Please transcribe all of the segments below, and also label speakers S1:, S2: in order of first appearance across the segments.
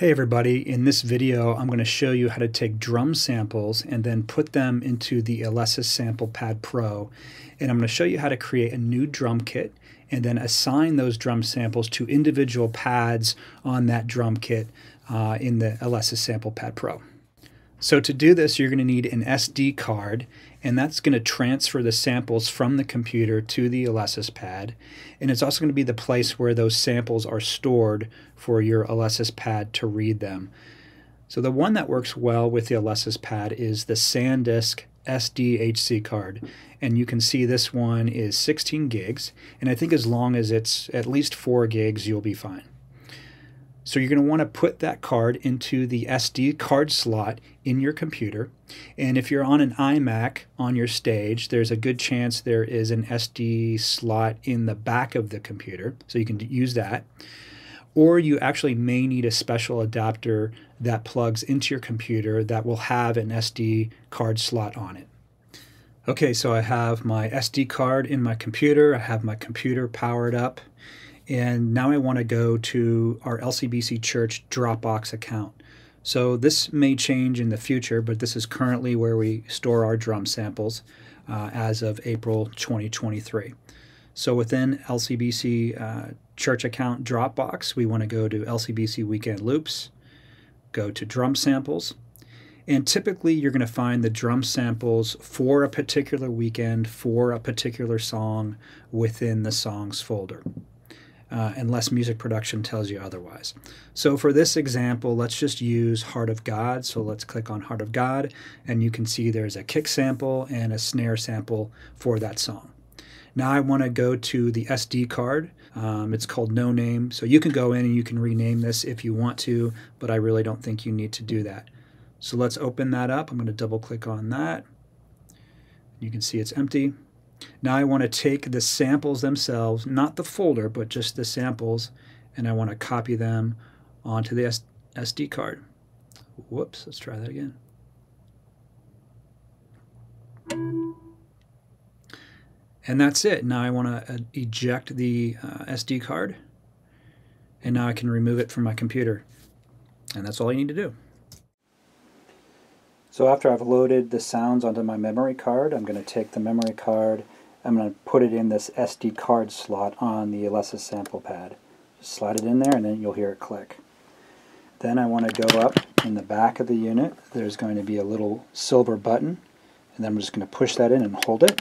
S1: Hey everybody, in this video I'm going to show you how to take drum samples and then put them into the Alesis Sample Pad Pro, and I'm going to show you how to create a new drum kit and then assign those drum samples to individual pads on that drum kit in the Alesis Sample Pad Pro. So to do this, you're going to need an SD card, and that's going to transfer the samples from the computer to the Alesis pad, and it's also going to be the place where those samples are stored for your Alesis pad to read them. So the one that works well with the Alesis pad is the SanDisk SDHC card, and you can see this one is 16 gigs, and I think as long as it's at least 4 gigs, you'll be fine. So you're going to want to put that card into the SD card slot in your computer, and if you're on an iMac on your stage, there's a good chance there is an SD slot in the back of the computer, so you can use that. Or you actually may need a special adapter that plugs into your computer that will have an SD card slot on it. Okay, so I have my SD card in my computer, I have my computer powered up, and now I want to go to our LCBC Church Dropbox account. So this may change in the future, but this is currently where we store our drum samples as of April 2023. So within LCBC Church account Dropbox, we want to go to LCBC Weekend Loops, go to Drum Samples, and typically you're going to find the drum samples for a particular weekend, for a particular song within the songs folder. Unless music production tells you otherwise. So for this example, let's just use Heart of God. So let's click on Heart of God, and you can see there's a kick sample and a snare sample for that song. Now I want to go to the SD card. It's called No Name. So you can go in and you can rename this if you want to, but I really don't think you need to do that. So let's open that up. I'm going to double click on that. You can see it's empty. Now I want to take the samples themselves, not the folder, but just the samples, and I want to copy them onto the SD card. Whoops, let's try that again. And that's it. Now I want to eject the SD card, and now I can remove it from my computer. And that's all I need to do. So after I've loaded the sounds onto my memory card, I'm going to take the memory card, I'm going to put it in this SD card slot on the Alesis sample pad. Just slide it in there and then you'll hear it click. Then I want to go up in the back of the unit. There's going to be a little silver button, and then I'm just going to push that in and hold it,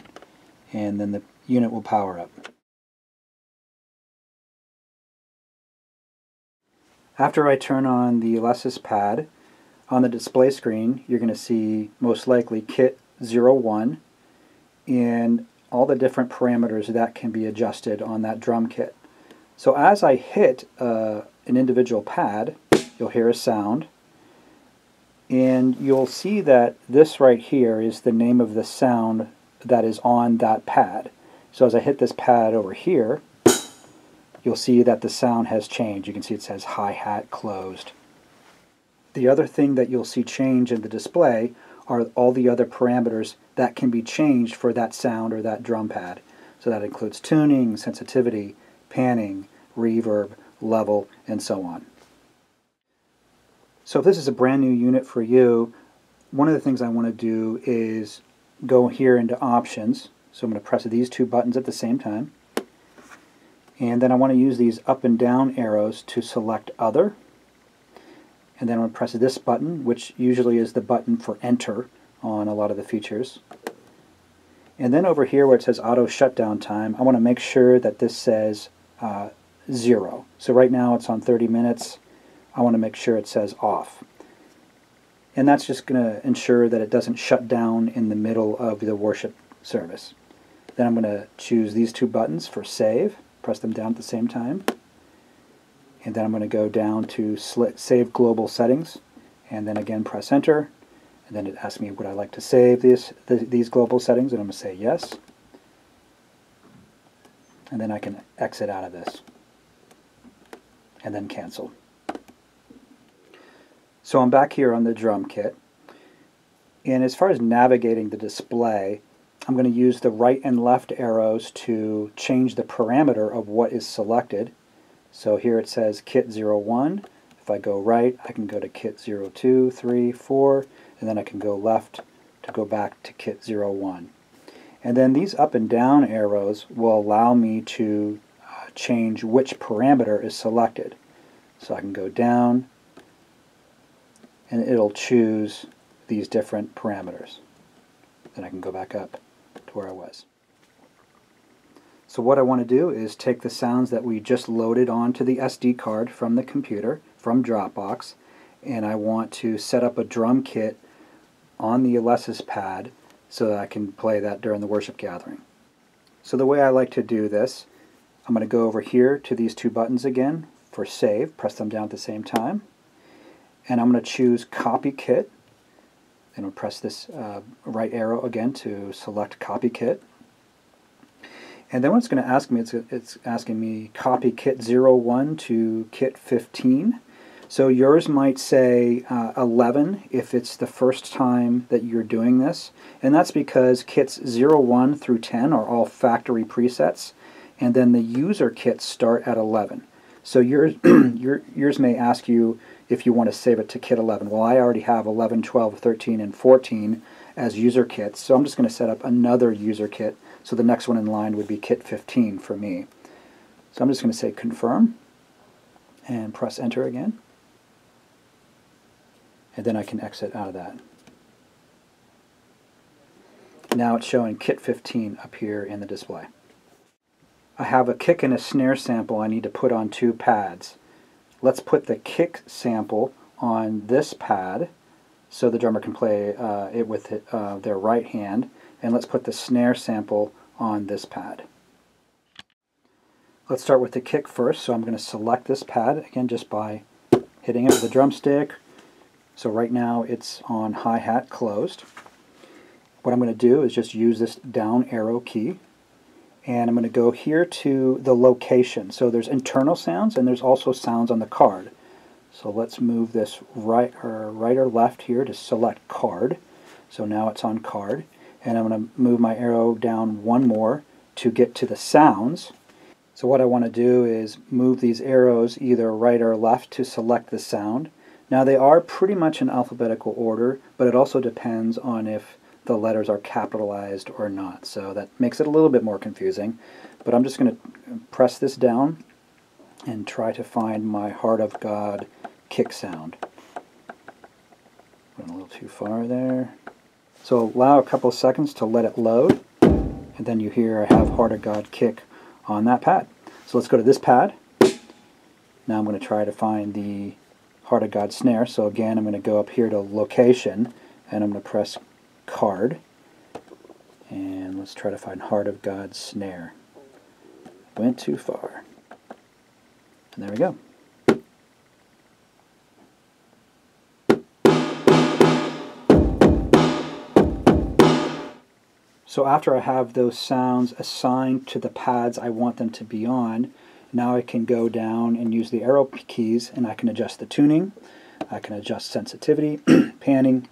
S1: and then the unit will power up. After I turn on the Alesis pad, on the display screen, you're going to see most likely Kit 01 and all the different parameters that can be adjusted on that drum kit. So as I hit an individual pad, you'll hear a sound, and you'll see that this right here is the name of the sound that is on that pad. So as I hit this pad over here, you'll see that the sound has changed. You can see it says hi-hat closed. The other thing that you'll see change in the display are all the other parameters that can be changed for that sound or that drum pad. So that includes tuning, sensitivity, panning, reverb, level, and so on. So if this is a brand new unit for you, one of the things I want to do is go here into options. So I'm going to press these two buttons at the same time. And then I want to use these up and down arrows to select other. And then I'm going to press this button, which usually is the button for enter on a lot of the features. And then over here where it says auto shutdown time, I want to make sure that this says 0. So right now it's on 30 minutes. I want to make sure it says off. And that's just going to ensure that it doesn't shut down in the middle of the worship service. Then I'm going to choose these two buttons for save, press them down at the same time. And then I'm going to go down to Save Global Settings, and then again press Enter, and then it asks me would I like to save these global settings, and I'm going to say yes. And then I can exit out of this, and then cancel. So I'm back here on the drum kit, and as far as navigating the display, I'm going to use the right and left arrows to change the parameter of what is selected. So here it says Kit 01. If If I go right, I can go to kit 0, 2, 3, 4, and then I can go left to go back to kit 0, 1. And then these up and down arrows will allow me to change which parameter is selected. So I can go down, and it'll choose these different parameters. Then I can go back up to where I was. So what I want to do is take the sounds that we just loaded onto the SD card from the computer, from Dropbox, and I want to set up a drum kit on the Alesis pad so that I can play that during the worship gathering. So the way I like to do this, I'm going to go over here to these two buttons again for save, press them down at the same time, and I'm going to choose copy kit, and I'll press this right arrow again to select copy kit. And then what it's going to ask me, it's asking me copy kit 01 to kit 15. So yours might say 11 if it's the first time that you're doing this. And that's because kits 01 through 10 are all factory presets. And then the user kits start at 11. So yours, yours may ask you if you want to save it to kit 11. Well, I already have 11, 12, 13, and 14 as user kits. So I'm just going to set up another user kit. So the next one in line would be kit 15 for me. So I'm just going to say confirm and press enter again. And then I can exit out of that. Now it's showing kit 15 up here in the display. I have a kick and a snare sample I need to put on two pads. Let's put the kick sample on this pad so the drummer can play it with their right hand. And let's put the snare sample on this pad. Let's start with the kick first. So I'm going to select this pad, again, just by hitting it with a drumstick. So right now it's on hi-hat closed. What I'm going to do is just use this down arrow key, and I'm going to go here to the location. So there's internal sounds and there's also sounds on the card. So let's move this right or left here to select card. So now it's on card. And I'm going to move my arrow down one more to get to the sounds. So what I want to do is move these arrows either right or left to select the sound. Now they are pretty much in alphabetical order, but it also depends on if the letters are capitalized or not. So that makes it a little bit more confusing. But I'm just going to press this down and try to find my Heart of God kick sound. Went a little too far there. So allow a couple of seconds to let it load, and then you hear I have Heart of God kick on that pad. So let's go to this pad. Now I'm going to try to find the Heart of God snare. So again, I'm going to go up here to location, and I'm going to press card, and let's try to find Heart of God snare. Went too far. And there we go. So after I have those sounds assigned to the pads I want them to be on, now I can go down and use the arrow keys, and I can adjust the tuning, I can adjust sensitivity, panning,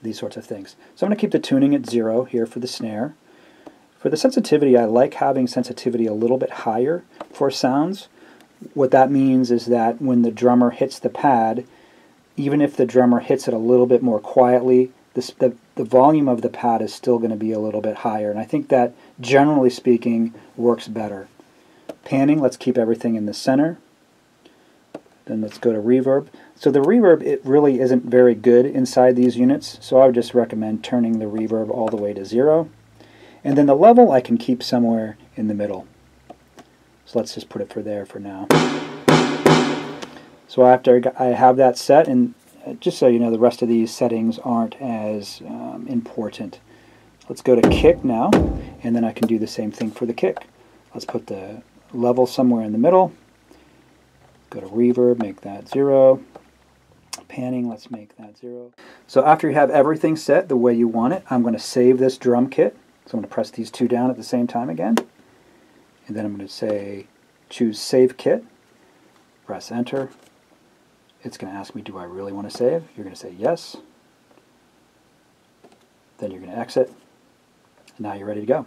S1: these sorts of things. So I'm going to keep the tuning at 0 here for the snare. For the sensitivity, I like having sensitivity a little bit higher for sounds. What that means is that when the drummer hits the pad, even if the drummer hits it a little bit more quietly, the volume of the pad is still going to be a little bit higher, and I think that, generally speaking, works better. Panning, let's keep everything in the center. Then let's go to reverb. So the reverb, it really isn't very good inside these units, so I would just recommend turning the reverb all the way to 0. And then the level I can keep somewhere in the middle. So let's just put it there for now. So after I have that set, and just so you know, the rest of these settings aren't as important. Let's go to kick now, and then I can do the same thing for the kick. Let's put the level somewhere in the middle. Go to reverb, make that 0. Panning, let's make that 0. So after you have everything set the way you want it, I'm going to save this drum kit. So I'm going to press these two down at the same time again. And then I'm going to say, choose Save Kit. Press Enter. It's going to ask me, do I really want to save? You're going to say yes. Then you're going to exit. And now you're ready to go.